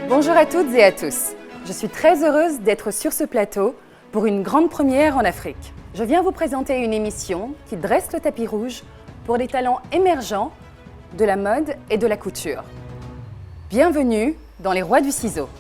Bonjour à toutes et à tous. Je suis très heureuse d'être sur ce plateau pour une grande première en Afrique. Je viens vous présenter une émission qui dresse le tapis rouge pour des talents émergents de la mode et de la couture. Bienvenue dans Les Rois du Ciseau.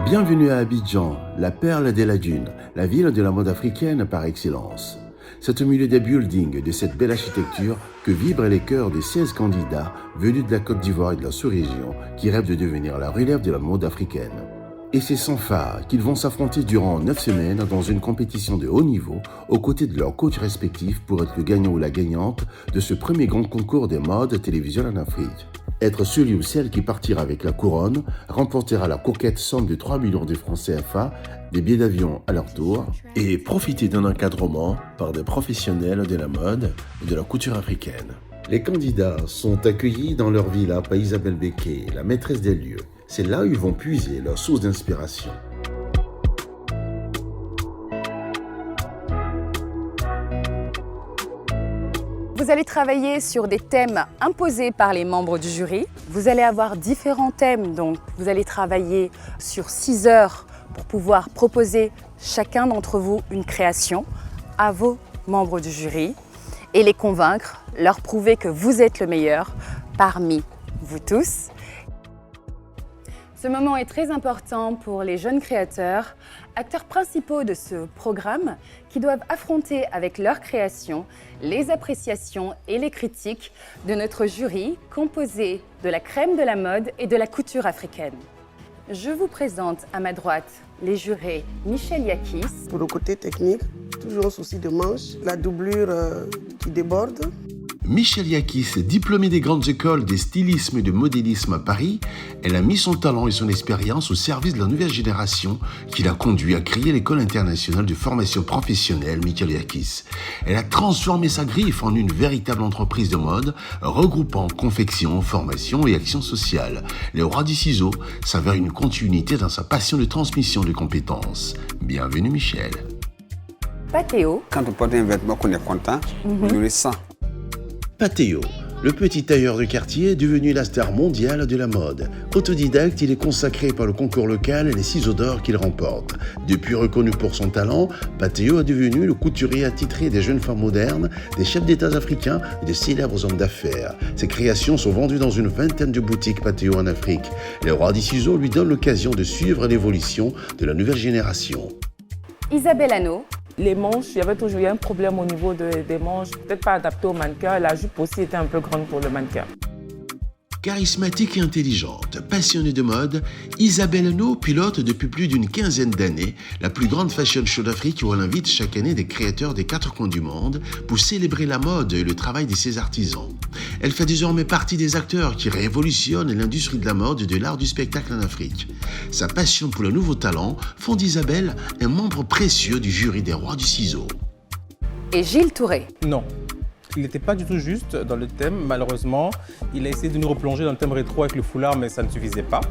Bienvenue à Abidjan, la perle des lagunes, la ville de la mode africaine par excellence. C'est au milieu des buildings de cette belle architecture que vibrent les cœurs des 16 candidats venus de la Côte d'Ivoire et de la sous-région qui rêvent de devenir la relève de la mode africaine. Et c'est sans phare qu'ils vont s'affronter durant 9 semaines dans une compétition de haut niveau aux côtés de leurs coachs respectifs pour être le gagnant ou la gagnante de ce premier grand concours des modes télévision en Afrique. Être celui ou celle qui partira avec la couronne remportera la coquette somme de 3 millions de francs CFA, des billets d'avion à leur tour et profiter d'un encadrement par des professionnels de la mode et de la couture africaine. Les candidats sont accueillis dans leur villa par Isabelle Becquet, la maîtresse des lieux. C'est là où ils vont puiser leur source d'inspiration. Vous allez travailler sur des thèmes imposés par les membres du jury. Vous allez avoir différents thèmes, donc vous allez travailler sur 6 heures pour pouvoir proposer chacun d'entre vous une création à vos membres du jury et les convaincre, leur prouver que vous êtes le meilleur parmi vous tous. Ce moment est très important pour les jeunes créateurs, acteurs principaux de ce programme, qui doivent affronter avec leur création les appréciations et les critiques de notre jury composé de la crème de la mode et de la couture africaine. Je vous présente à ma droite les jurés Michel Yakis. Pour le côté technique, toujours un souci de manche, la doublure qui déborde. Michel Yakis, diplômée des grandes écoles de stylisme et de modélisme à Paris, elle a mis son talent et son expérience au service de la nouvelle génération qui l'a conduit à créer l'école internationale de formation professionnelle Michel Yakis. Elle a transformé sa griffe en une véritable entreprise de mode, regroupant confection, formation et action sociale. Les Rois du Ciseau s'avère une continuité dans sa passion de transmission de compétences. Bienvenue Michel. Patéo. Quand on porte un vêtement qu'on est content, on le ressent. Patéo, le petit tailleur de quartier est devenu la star mondiale de la mode. Autodidacte, il est consacré par le concours local et les ciseaux d'or qu'il remporte. Depuis reconnu pour son talent, Patéo est devenu le couturier attitré des jeunes femmes modernes, des chefs d'État africains et de célèbres hommes d'affaires. Ses créations sont vendues dans une vingtaine de boutiques Patéo en Afrique. Les Rois du Ciseau lui donnent l'occasion de suivre l'évolution de la nouvelle génération. Isabelle Hanot. Les manches, il y avait toujours eu un problème au niveau des manches, peut-être pas adapté au mannequin. La jupe aussi était un peu grande pour le mannequin. Charismatique et intelligente, passionnée de mode, Isabelle Hanot pilote depuis plus d'une quinzaine d'années la plus grande fashion show d'Afrique où elle invite chaque année des créateurs des 4 coins du monde pour célébrer la mode et le travail de ses artisans. Elle fait désormais partie des acteurs qui révolutionnent l'industrie de la mode et de l'art du spectacle en Afrique. Sa passion pour le nouveau talent font d'Isabelle un membre précieux du jury des Rois du Ciseau. Et Gilles Touré. Non. Il n'était pas du tout juste dans le thème, malheureusement. Il a essayé de nous replonger dans le thème rétro avec le foulard, mais ça ne suffisait pas.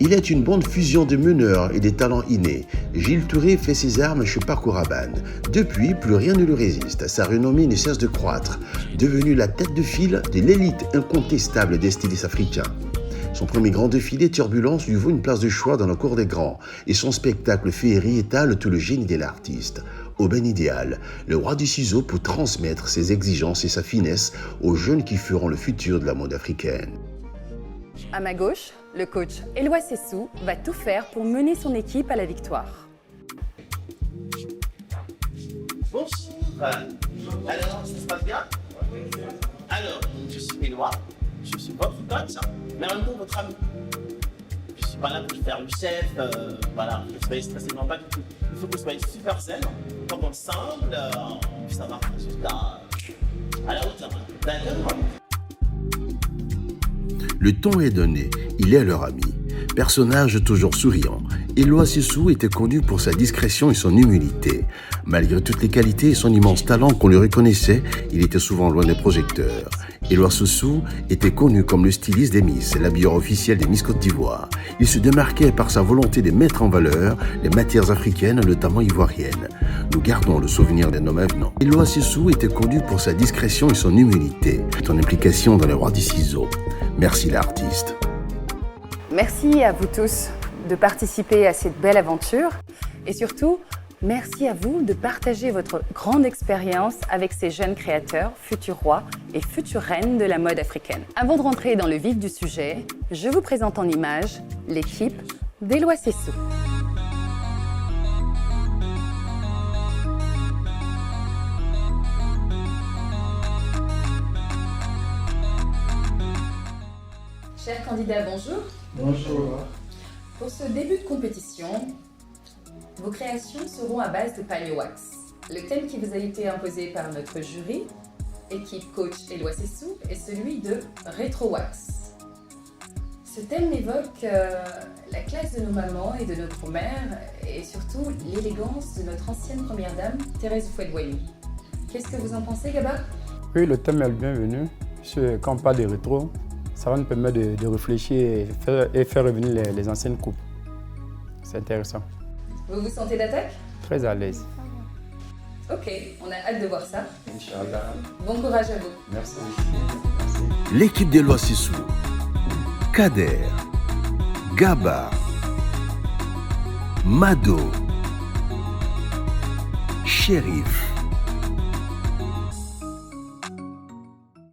Il est une bonne fusion de meneurs et des talents innés. Gilles Touré fait ses armes chez Paco Rabanne. Depuis, plus rien ne lui résiste. Sa renommée ne cesse de croître, devenu la tête de file de l'élite incontestable des stylistes africains. Son premier grand défilé Turbulence lui vaut une place de choix dans la cour des grands et son spectacle féerie étale tout le génie de l'artiste. Aubaine idéale, le Roi du Ciseau pour transmettre ses exigences et sa finesse aux jeunes qui feront le futur de la mode africaine. À ma gauche, le coach Éloi Sessou va tout faire pour mener son équipe à la victoire. Bonjour. Alors, ça se passe bien? Alors, je suis Éloi, je suis votre coach, mais en même temps votre ami. Je suis pas là pour faire le chef, voilà, que vous soyez stressé, non pas du tout. Il faut que vous soyez super zen, comme ensemble, on puisse avoir un résultat à la hauteur. D'accord? Le ton est donné, il est leur ami. Personnage toujours souriant, Éloi Sessou était connu pour sa discrétion et son humilité. Malgré toutes les qualités et son immense talent qu'on lui reconnaissait, il était souvent loin des projecteurs. Éloi Soussou était connu comme le styliste des Miss, l'habilleur officiel des Miss Côte d'Ivoire. Il se démarquait par sa volonté de mettre en valeur les matières africaines, notamment ivoiriennes. Nous gardons le souvenir d'un homme avenant. Éloi Soussou était connu pour sa discrétion et son humilité, son implication dans les rois du ciseau. Merci l'artiste. Merci à vous tous de participer à cette belle aventure et surtout, merci à vous de partager votre grande expérience avec ces jeunes créateurs, futurs rois et futures reines de la mode africaine. Avant de rentrer dans le vif du sujet, je vous présente en images l'équipe d'Éloi Soussou. Chers candidats, bonjour. Bonjour. Pour ce début de compétition, vos créations seront à base de pagne wax. Le thème qui vous a été imposé par notre jury, équipe coach Éloi Soussou, est celui de Rétro Wax. Ce thème évoque la classe de nos mamans et de notre mère et surtout l'élégance de notre ancienne première dame, Thérèse Houphouët-Boigny. Qu'est-ce que vous en pensez, Gaba? Oui, le thème est le bienvenu. Quand on parle de rétro, ça va nous permettre de réfléchir et faire revenir les anciennes coupes. C'est intéressant. Vous vous sentez d'attaque? Très à l'aise. Ok, on a hâte de voir ça. Inch'Allah. Bon courage à vous. Merci. L'équipe d'Éloi Soussou, Kader, Gaba, Mado, Chérif,